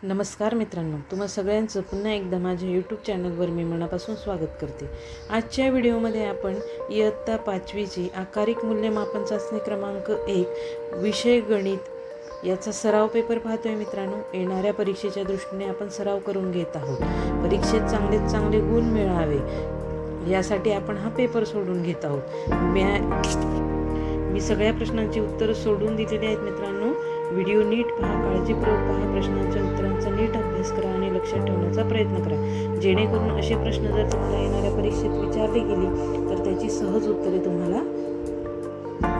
नमस्कार मित्रांनो, तुम्हा सगळ्यांचं पुन्हा एकदा माझ्या यूट्यूब चॅनलवर मी मनापासून स्वागत करते। आजच्या व्हिडिओमध्ये आपण इयत्ता 5वीची आकारिक मूल्यमापन चाचणी क्रमांक 1 विषय गणित याचा सराव पेपर पाहतोय। मित्रांनो, येणाऱ्या परीक्षेच्या दृष्टीने आपण सराव करून घेत आहोत। परीक्षेत चांगले चांगले गुण मिळावे यासाठी आपण हा पेपर सोडून घेत आहोत। मी सगळ्या प्रश्नांची उत्तरं सोडून दिलेली आहेत। मित्रांनो, व्हिडिओ नीट पहा, काळजीपूर्वक पहा, प्रश्नांच्या उत्तरांचा नीट अभ्यास करा आणि लक्षात ठेवण्याचा प्रयत्न करा, जेणेकरून असे प्रश्न जर तुम्हाला येणाऱ्या परीक्षेत विचारले गेले तर त्याची सहज उत्तरे तुम्हाला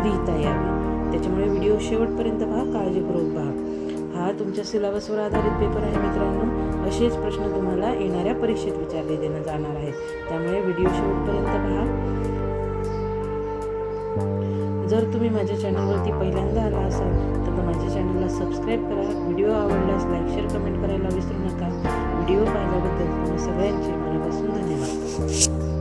लिहिता यावी। त्याच्यामुळे व्हिडिओ शेवटपर्यंत पहा, काळजीपूर्वक पहा। हा तुमच्या सिलेबसवर आधारित पेपर आहे। मित्रांनो, असेच प्रश्न तुम्हाला येणाऱ्या परीक्षेत विचारले देण्यात जाणार आहेत, त्यामुळे व्हिडिओ शेवटपर्यंत पहा। जर तुम्ही माझ्या चॅनलवरती पहिल्यांदा आला असाल तर माझ्या चॅनलला सबस्क्राईब करा। व्हिडिओ आवडल्यास लाईक शेअर कमेंट करायला विसरू नका। व्हिडिओ पाहिल्याबद्दल तुम्हा सगळ्यांचे मनापासून धन्यवाद।